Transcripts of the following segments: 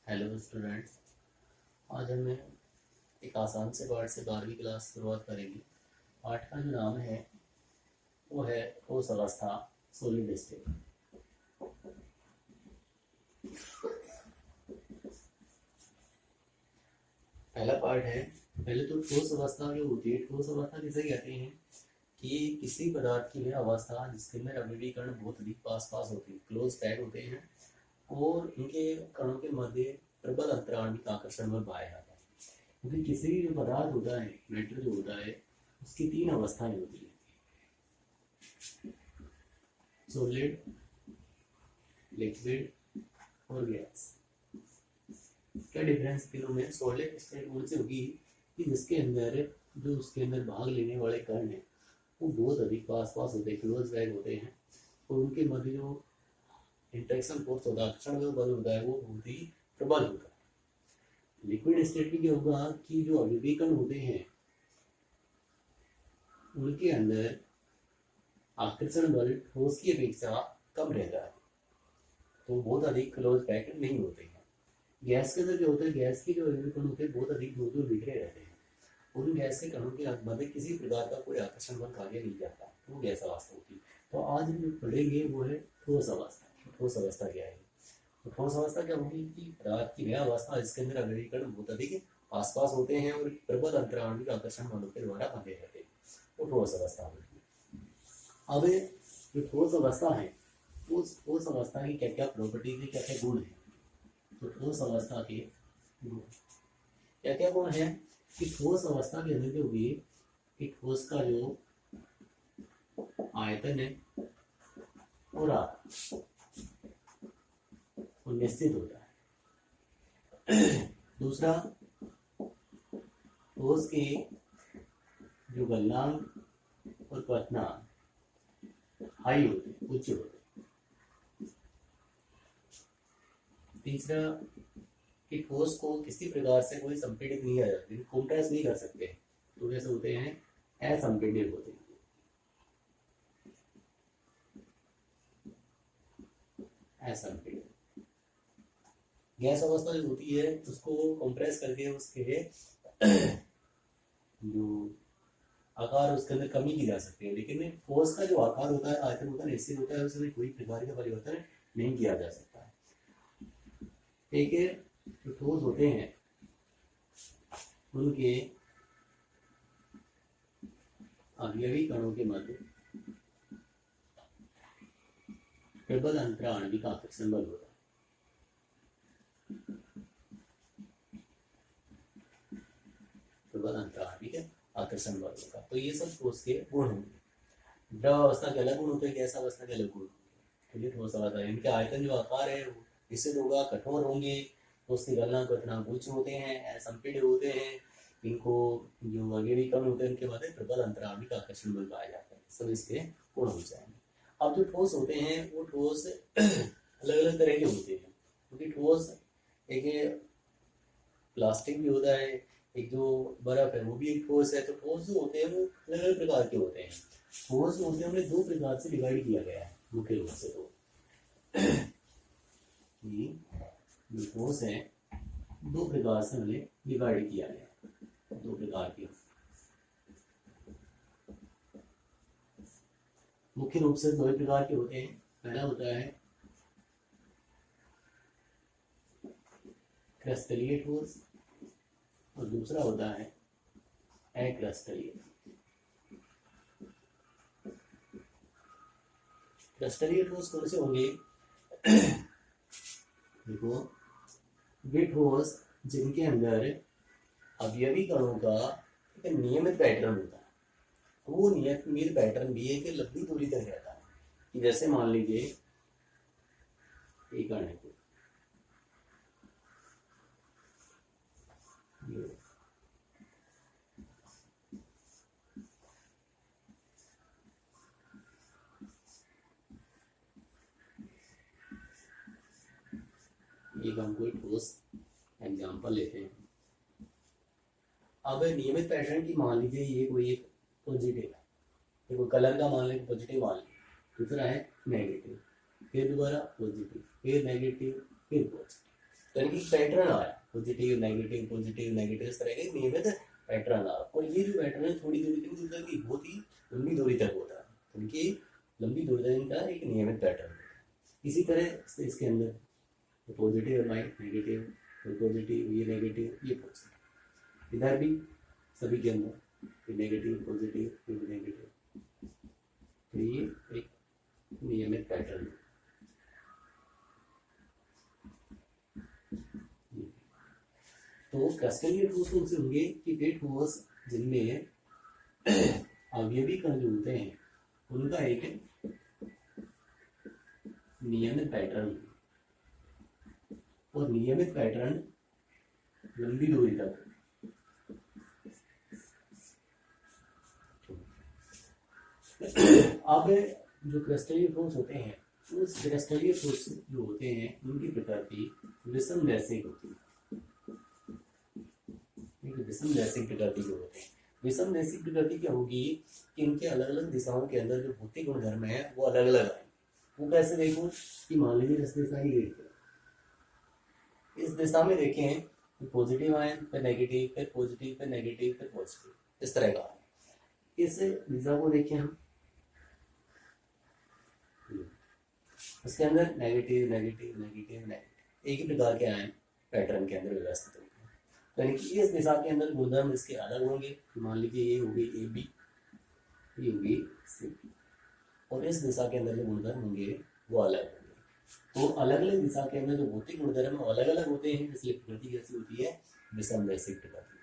Hello students. आज हमें एक आसान से पाठ से 12वीं क्लास शुरुआत करेंगे। पाठ का जो नाम है वो है ठोस अवस्था, सॉलिड स्टेट। पहला पार्ट है। पहले तो ठोस अवस्था जो होती है, ठोस अवस्था किसे कहते हैं कि किसी पदार्थ की वह अवस्था जिसके अंदर अवयवी कण बहुत अधिक पास पास होते हैं, क्लोज पैक होते हैं और इनके कणों के मध्य प्रबल अंतराणविक आकर्षण बल पाया जाता है। क्योंकि किसी भी जो पदार्थ होता है, मैटर जो होता है, उसकी तीन अवस्थाएं होती है, सॉलिड, लिक्विड और गैस। क्या डिफरेंस तीनों में? सॉलिड स्टेट कौन सी होगी कि जिसके अंदर जो उसके अंदर भाग लेने वाले कण हैं वो बहुत अधिक पास पास होते हैं, क्लोज बैग होते हैं और उनके मध्य जो इंटरेक्शन फोर्स होता है, आकर्षण जो बल होता है, वो बहुत ही प्रबल होता है। लिक्विड स्टेट में क्या होगा कि जो अवयवी कण होते हैं उनके अंदर आकर्षण बल ठोस की अपेक्षा कम रहता है, तो बहुत अधिक क्लोज पैक्ड नहीं होते हैं। गैस के अंदर क्या होता है, गैस के जो अवयवी कण होते हैं बहुत अधिक दूर दूर बिखरे रहते हैं। उन गैस के कणों के मध्य किसी प्रकार का कोई आकर्षण बल कार्य नहीं करता, तो वो गैस अवस्था होती है। तो आज हम जो पढ़ेंगे वो है ठोस अवस्था। ठोस अवस्था क्या है? तो ठोस अवस्था क्या होगी कि पदार्थ की वह अवस्था जिसके अंदर अवयवी कण बहुत अधिक आसपास होते हैं और प्रबल अंतराणविक आकर्षण बलों के द्वारा बंधे रहते हैं, वो ठोस अवस्था होगी। अब जो ठोस अवस्था है, उस ठोस अवस्था की क्या क्या प्रॉपर्टीज है, क्या क्या गुण है? तो ठोस अवस्था के गुण क्या क्या गुण है कि ठोस अवस्था के अंदर जो भी कि ठोस का जो आयतन है और वो निश्चित होता है। दूसरा, ठोस के जो गलनांक और क्वथनांक हाई होते हैं, उच्च होते हैं। तीसरा कि ठोस को किसी प्रकार से कोई संपीड़ित नहीं किया जाता, कॉम्प्रेस नहीं कर सकते, तो कैसे होते हैं? असंपीड़ित होते हैं। असंपीड़ित गैस अवस्था जो होती है उसको कंप्रेस करके उसके जो आकार उसके अंदर कमी की जा सकती है, लेकिन ठोस का जो आकार होता है, आयतन होता है, निश्चित होता है, उसमें कोई प्रकार का परिवर्तन नहीं किया जा सकता है। ठीक है। जो ठोस होते हैं उनके अवयवी कणों के मध्य प्रबल अंतराणविक आकर्षण बल होता है। प्रबल अंतराणविक आकर्षण बल होगा। तो ये सब ठोस के गुण होंगे। द्रव अवस्था के अलग गुण होते हैं, गैस अवस्था के अलग गुण होंगे। तो ठोस अवस्था इनके आयतन जो आकार है निश्चित होगा, कठोर होंगे, तो उसके गलनांक क्वथनांक उच्च होते हैं, असंपीड़ित होते हैं। इनको जो अवयवी कण होते हैं उनके मध्य प्रबल अंतराणविक आकर्षण बल पाया जाता है। सब इसके गुण हो जाएंगे। अब जो ठोस होते हैं वो ठोस अलग अलग तरह के होते हैं, क्योंकि ठोस एक प्लास्टिक भी होता है, एक जो बर्फ है वो भी एक ठोस है। तो ठोस जो होते हैं वो अलग अलग प्रकार के होते हैं। ठोस जो होते हैं उन्हें दो प्रकार से डिवाइड किया गया है मुख्य रूप से। तो जो ठोस है दो प्रकार से उन्हें डिवाइड किया गया है, दो प्रकार के मुख्य रूप से दो प्रकार के होते हैं। पहला होता है क्रिस्टलीय ठोस और दूसरा होता है अक्रिस्टलीय। क्रिस्टलीय ठोस कौन से होंगे? देखो, वे ठोस जिनके अंदर अवयवी कणों का एक नियमित पैटर्न होता है। वो नियमित पैटर्न भी एक लंबी दूरी तक रहता है। कि जैसे मान लीजिए एक कण है, एक हम कोई ठोस एग्जांपल लेते हैं। अब नियमित पैटर्न की मान लीजिए ये कोई एक पॉजिटिव है, देखो कलर का मान लीजिए पॉजिटिव मान लीजिए, दूसरा है नेगेटिव, फिर दोबारा पॉजिटिव, फिर नेगेटिव, फिर पॉजिटिव। तो यानी कि पैटर्न आया, पॉजिटिव नेगेटिव इस तरह के नियमित पैटर्न आया। और ये जो पैटर्न है थोड़ी दूरी कितनी दूर तक की, बहुत ही लंबी दूरी तक होता है, उनकी लंबी दूरी तक इनका एक नियमित पैटर्न है। इसी तरह से इसके अंदर पॉजिटिव नेगेटिव, पॉजिटिव ये नेगेटिव ये पॉजिटिव, इधर भी सभी के अंदर नेगेटिव पॉजिटिव नेगेटिव, तो ये एक नियमित पैटर्न है। तो क्रिस्टलीय ठोस कौन से होंगे कि वे ठोस जिनमें अवयवी कण जो होते हैं उनका एक नियमित पैटर्न, और नियमित पैटर्न लंबी दूरी तक। अब जो क्रिस्टलीय ठोस होते हैं, उस क्रिस्टलीय ठोस जो होते हैं उनकी प्रकृति विषमदैशिक होती है। विषमदैशिक प्रकृति के होते हैं। विषमदैशिक प्रकृति क्या होगी कि इनके अलग अलग दिशाओं के अंदर जो भौतिक गुणधर्म है वो अलग अलग आए। वो कैसे देखो कि मान लीजिए इस दिशा की देखो, इस दिशा में देखें पॉजिटिव आए फिर नेगेटिव फिर पॉजिटिव फिर नेगेटिव फिर पॉजिटिव, इस तरह का। इस दिशा को देखें हम, उसके अंदर नेगेटिव नेगेटिव नेगेटिव नेगेटिव एक ही प्रकार के आए पैटर्न के अंदर व्यवस्थित होंगे। यानी कि इस दिशा के अंदर गुणधर्म इसके अलग होंगे। मान लीजिए ये होगी ए बी, ये होगी सी, और इस दिशा के अंदर जो गुणधर्म होंगे वो अलग होंगे। तो अलग अलग दिशा के अंदर जो भौतिक गुणधर्म अलग अलग होते हैं, इसलिए प्रकृति कैसी होती है, विषमदैशिक प्रकृति।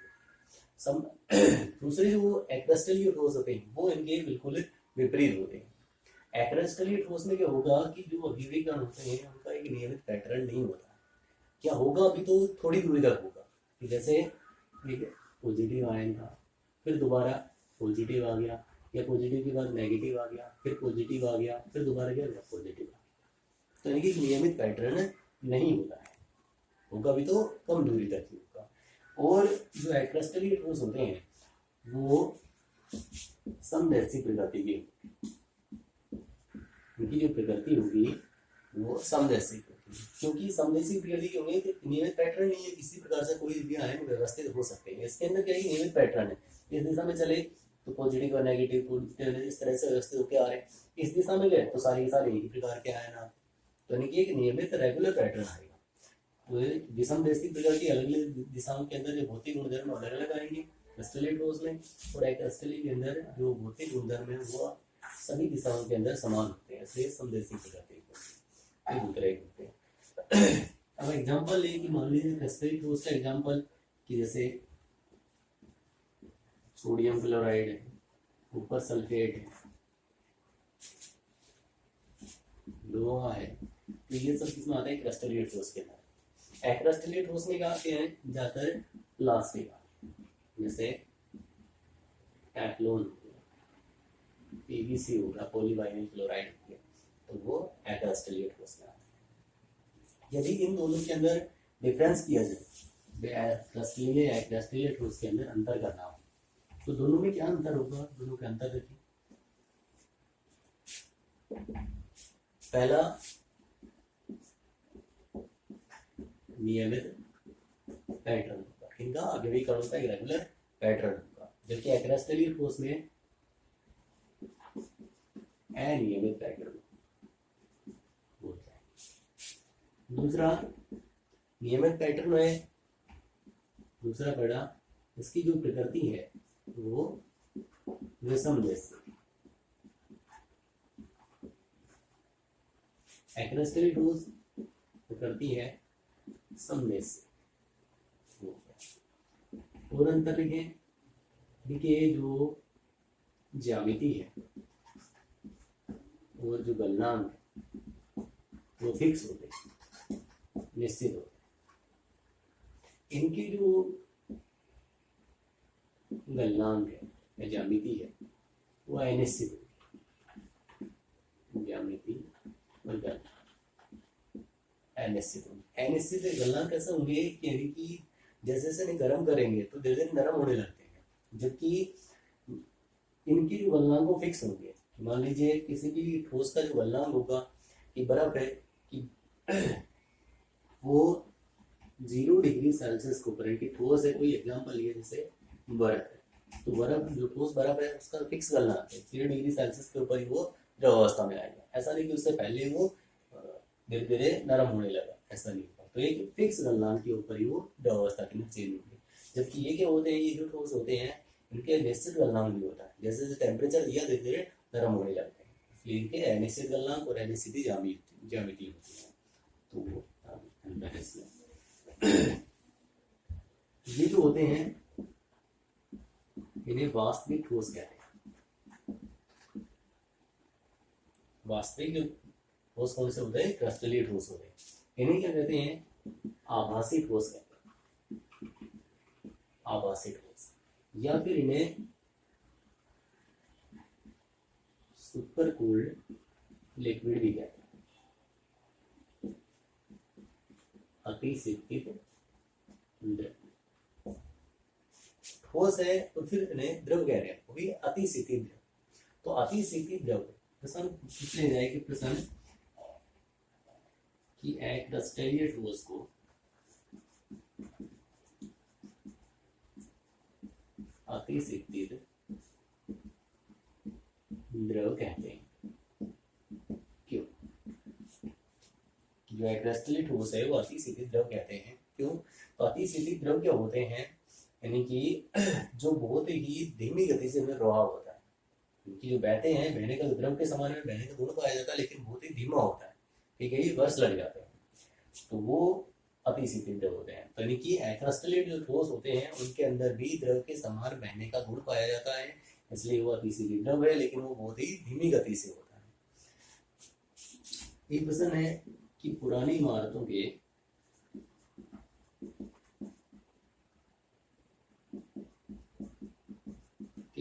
दूसरे जो एक्रिस्टलीय ठोस होते हैं वो इनके बिल्कुल विपरीत होते हैं। एक्रिस्टलीय ठोस में क्या होगा कि जो अवयवी कण होते हैं उनका एक नियमित पैटर्न नहीं होता। क्या होगा, अभी तो थोड़ी दूरी तक होगा, जैसे एक पॉजिटिव आयन था फिर दोबारा पॉजिटिव आ गया, या पॉजिटिव के बाद नेगेटिव आ गया, फिर पॉजिटिव आ गया, फिर दोबारा क्या गया पॉजिटिव आ गया। तो यानी कि नियमित पैटर्न नहीं होता है, होगा भी तो कम दूरी तक ही होगा। और जो एक्रिस्टलीय ठोस होते हैं वो समदैशिक प्रकृति के, उनकी जो प्रकृति होगी वो समदैशिक, क्योंकि समदैशिक प्रकृति के होंगे तो नियमित पैटर्न नहीं है, किसी प्रकार से कोई भी आयन व्यवस्थित हो सकते हैं। इसके अंदर क्या है, नियमित पैटर्न है। इस दिशा में चले तो पॉजिटिव और नेगेटिव इस तरह से व्यवस्थित होकर आ रहे हैं, इस दिशा में गए तो सारे के सारे एक ही प्रकार के आयन आते, तो यानी कि एक नियमित रेगुलर पैटर्न आएगा। तो विषमदैशिक प्रकृति अलग अलग दिशाओं के अंदर जो भौतिक गुणधर्म अलग अलग आएंगे क्रिस्टलीय ठोस में, और एक्रिस्टलीय के अंदर जो भौतिक गुणधर्म है वो सभी दिशाओं के अंदर समान होते हैं, इसलिए समदैशिक प्रकृति होते हैं। अब एग्जांपल ले कि मान लीजिए क्रिस्टलीय ठोस का एग्जांपल कि जैसे सोडियम क्लोराइड है, ऊपर सल्फेट है, लोहा है, तो ये सब किसमें आता है, क्रिस्टलीय ठोस के अंदर। एक्रिस्टलीय ठोस में क्या आते हैं ज्यादातर प्लास्टिक, जैसे टेफ्लॉन, पीवीसी होगा, पॉलीविनाइल क्लोराइड हो गया, तो वो एक्रिस्टलीय ठोस में आता है। यदि इन दोनों के अंदर डिफरेंस किया जाए, क्रिस्टलीय या एक्रिस्टलीय ठोस के अंदर अंतर करना हो, तो दोनों में क्या अंतर होगा, दोनों के अंतर देखिए। पहला नियमित पैटर्न होगा, इनका अवयवी कणों का रेगुलर पैटर्न होगा, जबकि एक्रिस्टलीय ठोस में अनियमित पैटर्न होता है। दूसरा नियमित पैटर्न है, दूसरा बड़ा इसकी जो प्रकृति है वो विषमदैशिक। एक्रिस्टलीय ठोस प्रकृति है समदैशिक। और अंतर लिखें, देखिए जो ज्यामिति है और जो गलनांक है वो फिक्स होते हैं, निश्चित होते हैं। इनकी जो गलनांक है या ज्यामिति है वो अनिश्चित होती है। ज्यामिति और गलनांक अनिश्चित होंगे। अनिश्चित गलनांक कैसे होंगे कि जैसे जैसे इन्हें गर्म करेंगे तो धीरे धीरे नरम होने लगते हैं, जबकि इनकी जो गलनांक वो फिक्स होंगे। मान लीजिए किसी भी ठोस का जो गलनांक होगा कि बर्फ है कि वो 0 डिग्री सेल्सियस के ऊपर कि ठोस है, कोई एग्जांपल लिए जैसे बर्फ है, तो बर्फ जो ठोस बर्फ है उसका फिक्स गलनांक है, 0 डिग्री सेल्सियस के ऊपर ही वो द्रव अवस्था में आएगा। ऐसा नहीं कि उससे पहले वो धीरे धीरे नरम होने लगा, ऐसा नहीं होगा। तो एक फिक्स गलनांक के ऊपर ही वो द्रव अवस्था के अंदर चेंज होंगे। जबकि ये क्या होते हैं, ये जो ठोस होते हैं इनके निश्चित गलनांक भी होता है, जैसे जैसे टेम्परेचर दिया धीरे धीरे नरम होने लगते हैं, इसलिए इनके अनिश्चित गलनांक और अनिश्चित ज्यामिति होती है। तो ये जो होते हैं इन्हें वास्तविक ठोस कहते हैं। वास्तविक जो ठोस कौन से होते हैं, क्रिस्टलीय ठोस होते हैं। इन्हें क्या कहते हैं, आभासी ठोस कहते हैं, आभासी ठोस, या फिर इन्हें सुपर कूल्ड लिक्विड भी कहते हैं, अतिशीतित द्रव। ठोस है तो फिर इन्हें द्रव कह रहे हैं, वो भी अतिशीतित द्रव। तो अतिशीतित द्रव प्रश्न पूछ ले जाए कि प्रश्न कि एक क्रिस्टलीय ठोस को अतिशीतित द्रव कहते हैं, क्यों? जो एक क्रिस्टलीय ठोस है वो अतिशीतित द्रव कहते हैं, क्यों? तो अतिशीतित द्रव क्या होते हैं, यानी कि जो बहुत ही धीमी गति से उनमें प्रवाह होता है, क्योंकि जो बहते हैं, बहने का द्रव के समान में बहने का गुण पाया जाता है, लेकिन बहुत ही धीमा होता है, ठीक है, ये वर्ष लग जाते हैं, तो वो अतिशीतित द्रव होते हैं। तो यानी कि क्रिस्टलीय जो ठोस होते हैं उनके अंदर भी द्रव के समान बहने का गुण पाया जाता है, इसलिए वो अतिशीतित द्रव है, लेकिन वो बहुत ही धीमी गति से होता है। एक प्रश्न है कि पुरानी इमारतों के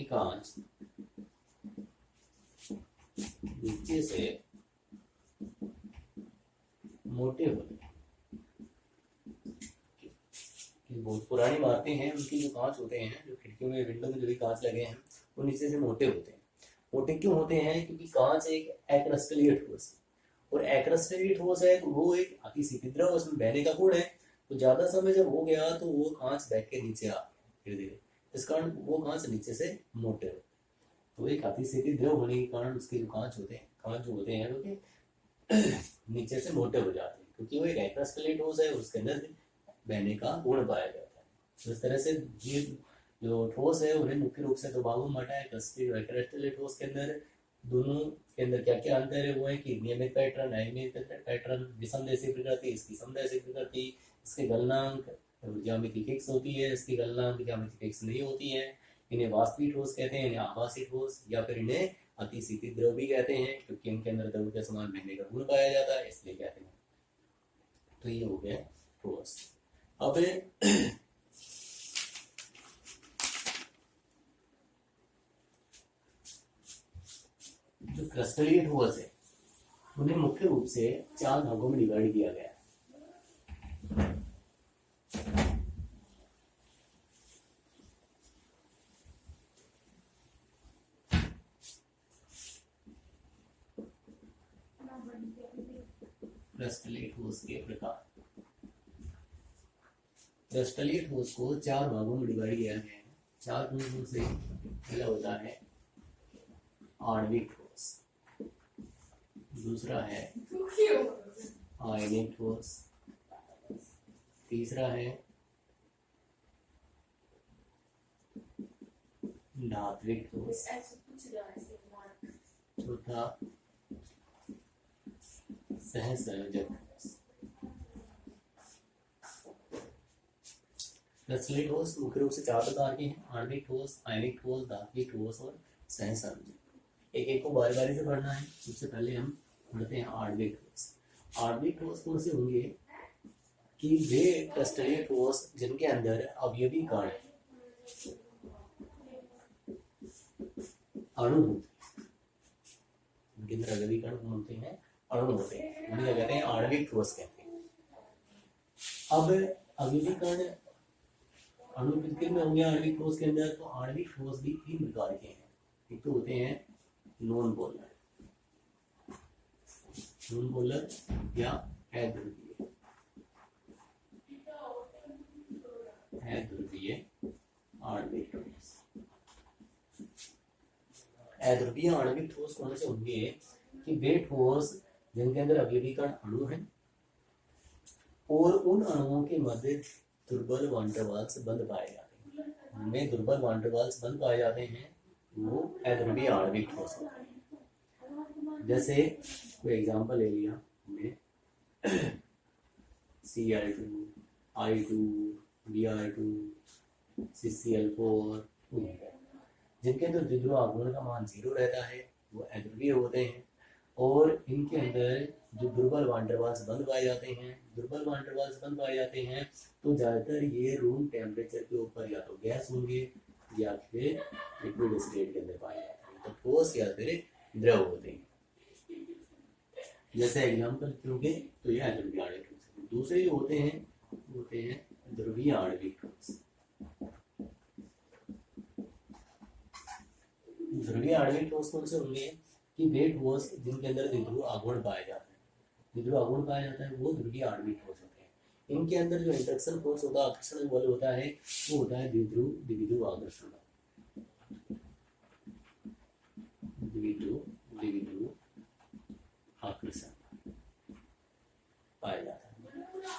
कांच नीचे से मोटे होते हैं। बहुत पुरानी इमारतें हैं, उनके जो कांच होते हैं, जो खिड़कियों में विंडो में जो भी कांच लगे हैं, वो नीचे से मोटे होते हैं। मोटे क्यों होते हैं? क्योंकि कांच एक एक्रिस्टलीय ठोस है, और एक्रिस्टलीय ठोस है तो वो एक अतिशीतित द्रव, उसमें बहने का गुण है, तो ज्यादा समय जब हो गया तो वो कांच बह के नीचे आ धीरे धीरे, इस कारण वो कांच नीचे से मोटे होते। तो एक अतिशीतित द्रव होने के कारण उसके जो कांच होते हैं, कांच जो होते हैं वो नीचे से मोटे हो जाते हैं, क्योंकि वो एक एक्रिस्टलीय ठोस है, उसके अंदर बहने का गुण पाया जाता है। तो इस तरह से ये जो ठोस है उन्हें मुख्य रूप से दो भागों में बांटा है, क्रिस्टलीय ठोस के अंदर। दोनों के अंदर क्या क्या अंतर है वो है कि नियमित पैटर्न, अनियमित पैटर्न, विषमदैशिक प्रकृति, इसकी समदैशिक प्रकृति, इसके गलनांक ज्यामिति फिक्स होती है, इसकी गलनांक ज्यामिति फिक्स नहीं होती है। इन्हें वास्तविक ठोस कहते हैं, इन्हें आभासी ठोस या फिर इन्हें अतिशीतित द्रव भी कहते हैं, क्योंकि इनके अंदर द्रव के समान बहने का गुण पाया जाता है, इसलिए कहते हैं। तो ये हो गया ठोस। अब जो क्रिस्टलीय ठोस है उन्हें मुख्य रूप से 4 भागों में डिवाइड किया गया है। क्रिस्टलीय ठोस के प्रकार, क्रिस्टलीय ठोस को 4 भागों में डिवाइड किया गया है। 4 भागों से पहला होता है आणविक ठोस, दूसरा है आयनिक ठोस, तीसरा है धात्विक ठोस, चौथा सहसंयोजक ठोस। क्रिस्टलीय ठोस मुख्य रूप से 4 प्रकार के हैं, आणविक ठोस, आयनिक ठोस, धात्विक ठोस और सहसंयोजक। एक एक को बारी बारी से पढ़ना है। सबसे पहले हम पढ़ते हैं आणविक ठोस। आणविक ठोस कौन से होंगे कि वे क्रिस्टलीय ठोस जिनके अंदर अवयवी कण अणु होते हैं, उनके अंदर अवयवी कण होते हैं, अणु होते हैं, उन्हें क्या कहते हैं? आणविक ठोस कहते हैं। अब अवयवी कण अणु कितने में होंगे आणविक ठोस के अंदर? तो आणविक ठोस भी 3 प्रकार के हैं। एक तो होते हैं नॉन पोलर, नॉन पोलर या अध्रुवीय, अध्रुवीय आणविक ठोस। अध्रुवीय आणविक ठोस कौन से होंगे कि वे ठोस जिनके अंदर अवयवीकरण अणु है और उन अणुओं के मध्य दुर्बल वान डेर वाल्स बंध पाए जाते हैं। उनमें दुर्बल वान डेर वाल्स बंध पाए जाते हैं, वो अध्रुवीय आणविक ठोस होते हैं। जैसे कोई एग्जांपल ले लिया हमने Cl2, I2, Br2, CCl4, जिनके अंदर द्विध्रुव आघूर्ण का मान 0 रहता है वो अध्रुवीय होते हैं। और इनके अंदर जो दुर्बल वान डेर वाल्स बंध पाए जाते हैं, दुर्बल वान डेर वाल्स बंध पाए जाते हैं तो ज्यादातर ये रूम टेम्परेचर के ऊपर या तो गैस होंगे या फिर लिक्विड स्टेट के अंदर पाए जाते हैं, तो ठोस या फिर द्रव होते हैं। जैसे एग्जाम्पल क्योंकि तो ये अध्रुवीय आणविक ठोस। दूसरे जो होते हैं ध्रुवीय आणविक ठोस। ध्रुवीय आणविक ठोस कौन से होंगे कि वे ठोस जिनके अंदर द्विध्रुव आघूर्ण पाया जाता है, द्विध्रुव आघूर्ण पाया जाता है वो ध्रुवीय आणविक ठोस होते हैं। इनके अंदर जो इंटरेक्शन फोर्स होता है, आकर्षण बल होता है, वो होता है द्विध्रुव द्विध्रुव आकर्षण बल, द्विध्रुव द्विध्रुव आकर्षण पाया जाता है।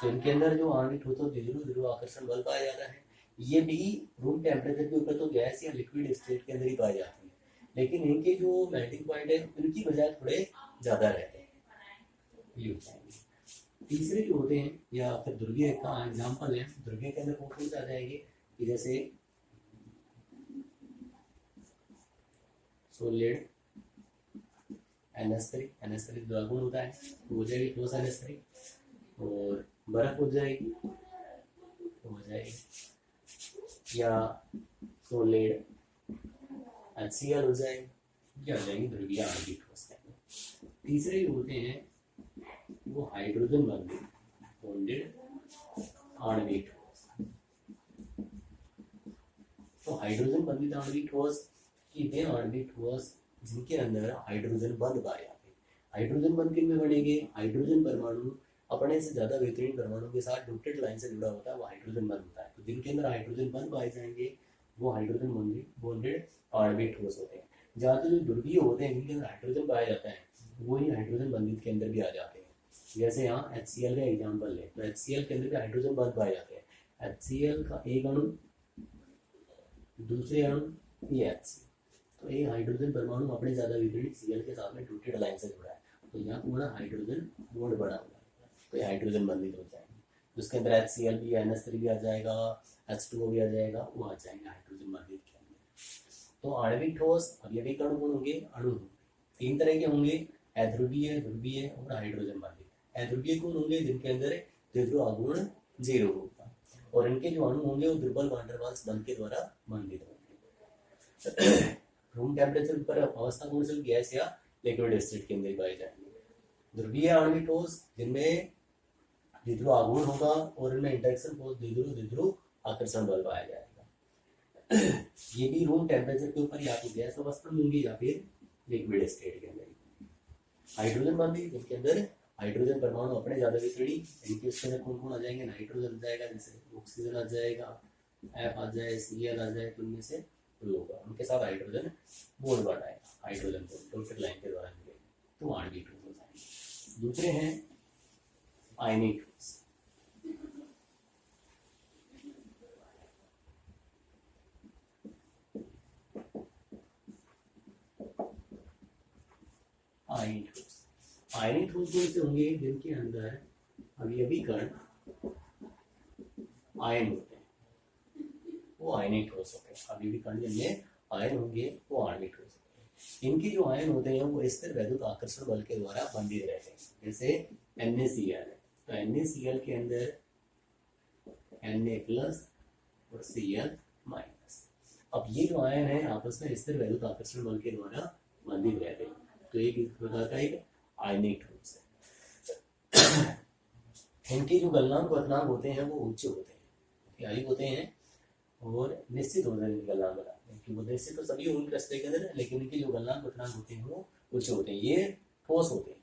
तो इनके अंदर जो आणविक ठोस द्विध्रुव द्विध्रुव आकर्षण बल पाया जाता है, ये भी रूम टेम्परेचर के ऊपर तो गैस या लिक्विड स्टेट के अंदर ही पाए जाते हैं, लेकिन इनके जो मेल्टिंग पॉइंट है उनकी बजाय थोड़े ज्यादा रहते हैं, ये हो जाएंगे। तीसरे जो होते हैं या फिर ध्रुवीय का एग्जांपल है, ध्रुवीय के अंदर कौन सा आ जाएंगे कि जैसे सॉलिड NH3 द्रवगुण होता है तो हो जाएगी ठोस NH3, और बर्फ हो जाएगी तो हो जाएगी, या सॉलिड HCl हो जाएगी, क्या हो जाएगी ध्रुवीय आणविक ठोस। तीसरे जो होते हैं वो हाइड्रोजन बॉन्डेड आणविक ठोस। तो हाइड्रोजन बंधित आणविक ठोस की वे आणविक ठोस जिनके अंदर हाइड्रोजन बंध पाए जाते हैं। हाइड्रोजन बंध किन में बनेंगे, हाइड्रोजन परमाणु अपने से ज्यादा वितरण परमाणु के साथ डॉटेड लाइन से जुड़ा होता है, वो हाइड्रोजन बंध होता है। तो जिनके अंदर हाइड्रोजन बंध पाए जाएंगे वो हाइड्रोजन बॉन्डेड आणविक ठोस होते हैं। जहाँ तो जो ध्रुवीय होते हैं जिनके अंदर हाइड्रोजन पाया जाता है वो ही हाइड्रोजन बंधित के अंदर भी आ जाते हैं। जैसे यहाँ HCl का एग्जाम्पल ले तो HCl के अंदर भी हाइड्रोजन बंध पाए जाते हैं। HCl का एक अणु दूसरे अणु ये HCl, तो एक हाइड्रोजन परमाणु अपने ज्यादा वितरित Cl के साथ में डॉटेड लाइन से जुड़ा है, तो यहाँ पूरा हाइड्रोजन बॉन्ड बना हुआ है, तो ये हाइड्रोजन बंधित हो जाएंगे। जिसके अंदर HCl भी NH3 भी आ जाएगा, H2O भी आ जाएगा, वो आ जाएंगे हाइड्रोजन बंधित के अंदर। तो आणविक ठोस अवयवीकरण गुण होंगे, अणु तीन तरह के होंगे, अध्रुवीय, ध्रुवीय और हाइड्रोजन बंधित। अध्रुवीय गुण होंगे जिनके अंदर द्विध्रुव आघूर्ण 0 होगा, और इनके जो अणु होंगे वो दुर्बल वान डेर वाल्स बल के द्वारा बंधित होंगे। रूम टेम्परेचर पर अवस्था कौन सी, गैस या लिक्विड स्टेट के अंदर पाए जाएंगे। ध्रुवीय आणविक ठोस जिनमें द्विध्रुव आघूर्ण होगा और इनमें इंटरेक्शन फोर्स द्विध्रुव द्विध्रुव आकर्षण बल पाया जाएगा। ये भी रूम टेम्परेचर के ऊपर या तो गैस अवस्था में होंगे या फिर लिक्विड स्टेट के अंदर। हाइड्रोजन बंधित जिनके अंदर हाइड्रोजन परमाणु अपने ज्यादा वितरणी, इनके उसके अंदर कौन कौन आ जाएंगे, नाइट्रोजन आ जाएगा, जैसे ऑक्सीजन आ जाएगा, F आ जाए, Cl आ जाए, तो इनमें से होगा उनके साथ हाइड्रोजन बॉन्ड बनाएगा, हाइड्रोजन बॉन्ड डॉटेड लाइन के द्वारा मिलेगा, तो आणविक ठोस हो जाएंगे। दूसरे हैं आयनिक ठोस। आयनिक ठोस, आयनिक ठोस कौन से होंगे जिनके अंदर अवयवी कण आयन होते हैं, वो आयनिक ठोस होते हैं। अवयवी कण जिनमें आयन होंगे वो आयनिक ठोस होते हैं। इनके जो आयन होते हैं वो स्थिर वैद्युत आकर्षण बल के द्वारा बंधित रहते हैं। जैसे NaCl है तो NaCl के अंदर Na+ और Cl-। अब ये जो आयन है आपस में स्थिर वैद्युत आकर्षण बल के द्वारा बंधित रहते हैं, तो एक इस प्रकार का एक आयनिक ठोस है। इनके जो गलनांक क्वथनांक होते हैं वो उच्च होते हैं, अधिक होते हैं और निश्चित होते हैं गलनांक बनाते हैं, क्योंकि निश्चित तो सभी उनके रास्ते के अंदर है, लेकिन इनके जो गलनांक क्वथनांक होते हैं वो उच्च होते हैं। ये ठोस होते हैं,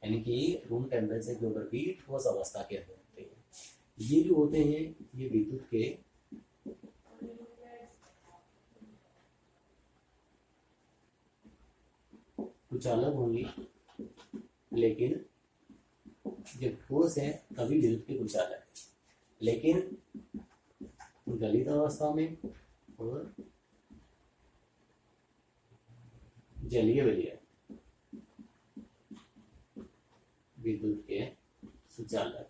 यानी कि रूम टेम्परेचर के ऊपर भी ठोस अवस्था के अंदर होते हैं। ये जो होते हैं ये विद्युत के कुचालक होंगे, लेकिन जब ठोस है तभी विद्युत के कुचालक है, लेकिन गलित अवस्था में और जलीय विलयन विद्युत के सुचालक।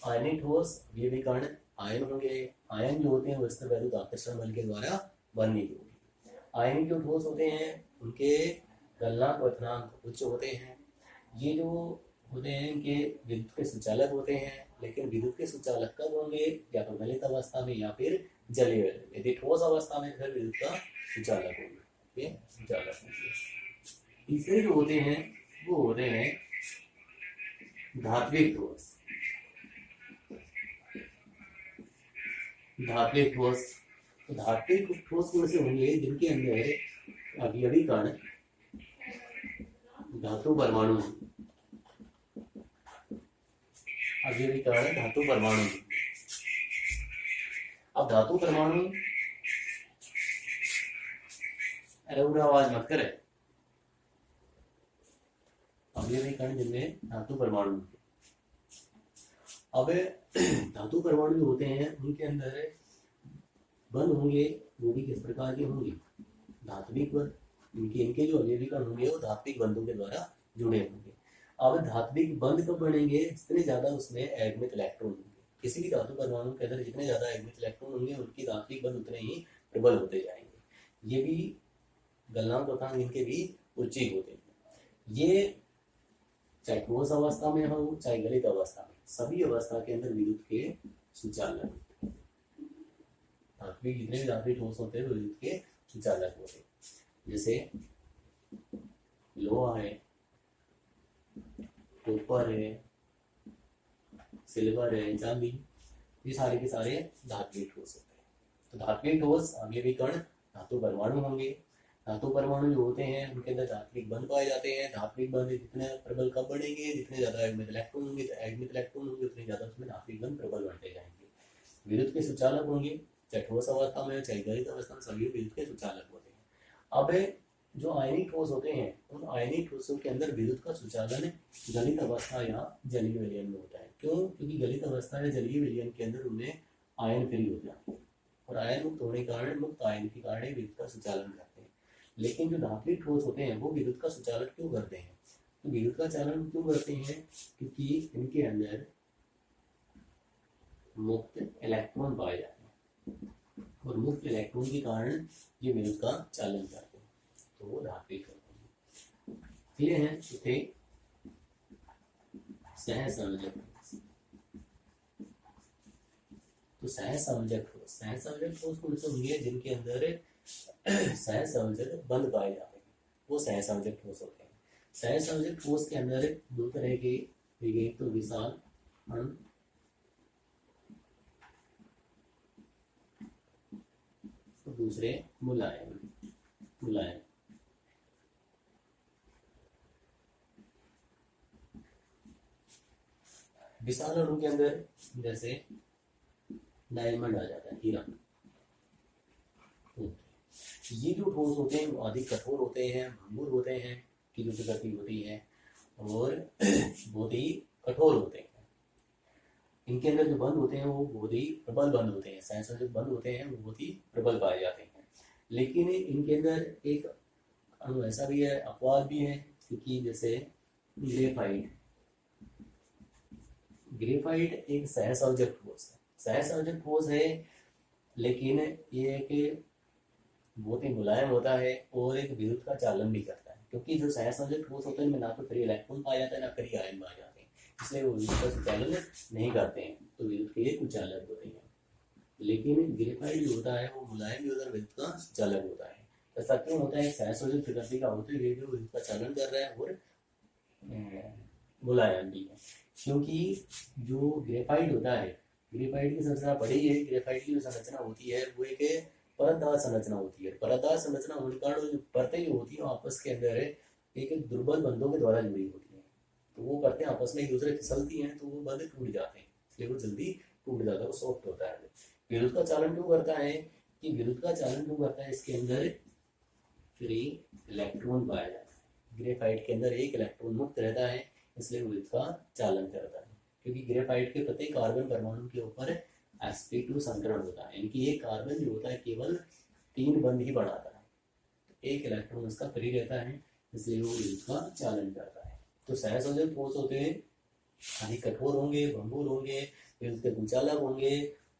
आयनिक ठोस अवयवी कण आयन होंगे, आयन जो होते हैं वो स्थिर वैद्युत आकर्षण बल के द्वारा वर्णित होंगे। आयनिक जो ठोस होते हैं उनके गलनांक क्वथनांक उच्च होते हैं। ये जो होते हैं इनके विद्युत के सुचालक होते हैं, लेकिन विद्युत के सुचालक कब होंगे, या तो गलित अवस्था में या फिर जलीय विलयन। यदि ठोस अवस्था में फिर विद्युत का सुचालक होंगे, ये सुचालक होंगे। तीसरे जो होते हैं वो होते हैं धात्विक ठोस। धात्विक ठोस, तो धात्विक ठोस कौन से होंगे, जिनके अंदर अवयवी कण धातु परमाणु, अवयवी कण धातु परमाणु। अब धातु परमाणु, अरे पूरा आवाज मत करे। अवयवी कण जिनमें धातु परमाणु, अब धातु परमाणु जो होते हैं उनके अंदर बंध होंगे, वो भी किस प्रकार के होंगे, धात्विक बंध। इनके जो अवयवी कण होंगे वो धात्विक बंधों के द्वारा जुड़े होंगे। अब धात्विक बंध कब बनेंगे, जितने ज्यादा उसमें एडमिट इलेक्ट्रॉन होंगे। किसी भी धातु परमाणु के अंदर जितने ज्यादा एडमिट इलेक्ट्रॉन होंगे उनकी धात्विक बंध उतने ही प्रबल होते जाएंगे। ये भी गलनांक क्वथनांक इनके भी उच्च ही होते हैं। ये चाहे ठोस अवस्था में हो चाहे गलित अवस्था में, सभी अवस्था के अंदर विद्युत के सुचालक, धात्विक जितने भी धात्विक ठोस होते हैं वो विद्युत के सुचालक होते हैं। जैसे लोहा है, कॉपर है, सिल्वर है, चांदी, ये सारे के सारे धात्विक ठोस होते हैं। तो धात्विक ठोस अवयवी कण धातु परमाणु होंगे। धातु परमाणु जो होते हैं उनके अंदर धात्विक बंध पाए जाते हैं। धात्विक बंध जितने प्रबल कब बढ़ेंगे, जितने ज्यादा एडमिट इलेक्ट्रॉन होंगे, तो एडमिट इलेक्ट्रॉन होंगे उतने ज्यादा उसमें धात्विक बंध प्रबल बढ़ते जाएंगे। विद्युत के सुचालक होंगे, चाहे ठोस अवस्था में चाहे गलित अवस्था में, सभी विद्युत के सुचालक होते हैं। अब जो आयनिक ठोस होते हैं उन आयनिक ठोसों के अंदर विद्युत का सुचालन गलित अवस्था या जलीय विलयन में होता है। क्यों? क्योंकि गलित अवस्था या जलीय विलयन के अंदर उनमें आयन फ्री हो जाते हैं और आयन मुक्त होने के कारण मुक्त आयन के कारण विद्युत का सुचालन करते हैं। लेकिन जो धात्विक ठोस होते हैं वो विद्युत का सुचालन क्यों करते हैं? तो विद्युत का चालन क्यों करते हैं? क्योंकि इनके अंदर मुक्त इलेक्ट्रॉन पाए जाते हैं और मुक्त इलेक्ट्रॉन के कारण ये विद्युत का चालन करते हैं, तो वो धात्विक होते हैं। क्लियर है? थे सहसंयोजक ठोस। तो सहसंयोजक ठोस कौन से होंगे, जिनके अंदर सहसंयोजक बंध पाए जाते हैं, वो सहसंयोजक ठोस होते हैं। सहसंयोजक ठोस के अंदर दो तरह के, एक तो विशाल अणु और दूसरे मुलायम। विशाल अणु के अंदर जैसे डायमंड आ जाता है, हीरा। ये जो ठोस होते हैं वो अधिक कठोर होते हैं, भंगुर होते हैं, की जो प्रकृति होती है और बहुत ही कठोर होते हैं। इनके अंदर जो बंध होते हैं वो बहुत ही प्रबल बंध होते हैं। सहसंयोजक बंध होते हैं वो बहुत ही प्रबल पाए जाते हैं। लेकिन इनके अंदर एक अणु ऐसा भी है, अपवाद भी है, क्योंकि जैसे ग्रेफाइट एक सहसंयोजक ठोस है। सहसंयोजक ठोस है, लेकिन ये एक बहुत ही मुलायम होता है और एक विद्युत का चालन भी करता है, क्योंकि जो सहसंयोजक ठोस होते हैं इनमें ना तो फ्री इलेक्ट्रॉन पाया जाता है ना फ्री आयन पाए जाते हैं, इसलिए वो विद्युत का चालन नहीं करते हैं, तो विद्युत के कुचालक होते हैं। लेकिन ग्रेफाइट जो होता है वो मुलायम भी होता है, विद्युत का चालक होता है। ऐसा क्यों होता है? सहसंयोजक प्रकृति का होते हुए भी विद्युत का चालन कर रहा है और मुलायम भी है, क्योंकि जो ग्रेफाइट होता है, ग्रेफाइट की संरचना पड़ी है। ग्रेफाइट की जो संरचना होती है वो एक परतदार संरचना होती है। परतदार संरचना होने के कारण जो परतें जो होती है आपस के अंदर एक दुर्बल बंधों के द्वारा जुड़ी होती है। तो वो करते हैं आपस में एक दूसरे फिसलती हैं तो वो बंद टूट जाते हैं, इसलिए वो जल्दी टूट जाता है, वो सॉफ्ट होता है। विद्युत का चालन क्यों करता है कि विद्युत का चालन क्यों करता है, इसके अंदर फ्री इलेक्ट्रॉन पाया जाता है। ग्रेफाइट के अंदर एक इलेक्ट्रॉन मुक्त रहता है, इसलिए विद्युत का चालन करता है। क्योंकि ग्रेफाइट के प्रत्येक कार्बन परमाणु के ऊपर sp2 संकरण होता है, यानी कि एक कार्बन जो होता है केवल 3 बंध ही बढ़ाता है, एक इलेक्ट्रॉन उसका फ्री रहता है, इसलिए वो विद्युत का चालन करता है। तो सहसंयोजक ठोस होते हैं, अधिक कठोर होंगे, भंगुर होंगे, विद्युत के कुचालक होंगे,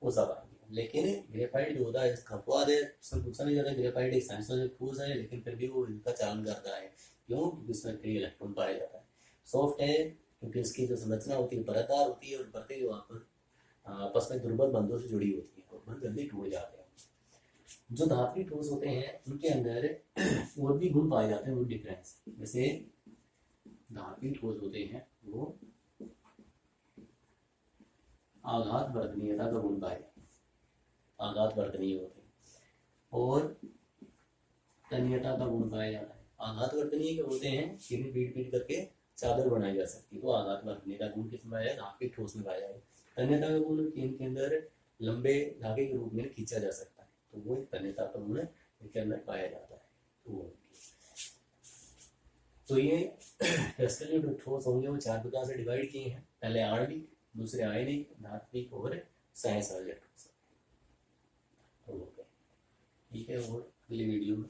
वो सब आएंगे। लेकिन ग्रेफाइट जो होता है इसका अपवाद है, इसमें पूछा नहीं जाता ग्रेफाइट एक सहसंयोजक ठोस है, लेकिन फिर भी वो विद्युत का चालन करता है। क्यों? क्योंकि इसमें फ्री इलेक्ट्रॉन पाया जाता है। सॉफ्ट है क्योंकि इसकी जो संरचना होती है परतदार होती है, और परतें जो आपस में दुर्बल बंधों से जुड़ी होती है, और बंध जल्दी टूट जाते हैं। जो धात्विक ठोस होते हैं उनके अंदर और भी गुण पाए जाते हैं, वो डिफरेंस। जैसे धात्विक ठोस होते हैं वो आघात वर्तनीयता का गुण पाए, आघात वर्तनीय होते हैं, और तन्यता का गुण पाया जाता है। आघात वर्तनीय के होते हैं जिन्हें पीट पीट करके चादर बनाई जा सकती है, तो आघात वर्तनीय का गुण किसमें पाया जाए? धात्विक ठोस में पाया जाएगा। तन्यता का गुण इनके अंदर लंबे धागे के रूप में खींचा जा सकता है, तो वो एक तन्यता का गुण इनके अंदर पाया जाता है। तो ये क्रिस्टलीय जो ठोस होंगे वो 4 प्रकार से डिवाइड किए हैं। पहले आणविक, दूसरे आयनिक, धात्विक और सहसंयोजक ठोस। ठीक है, और अगली वीडियो में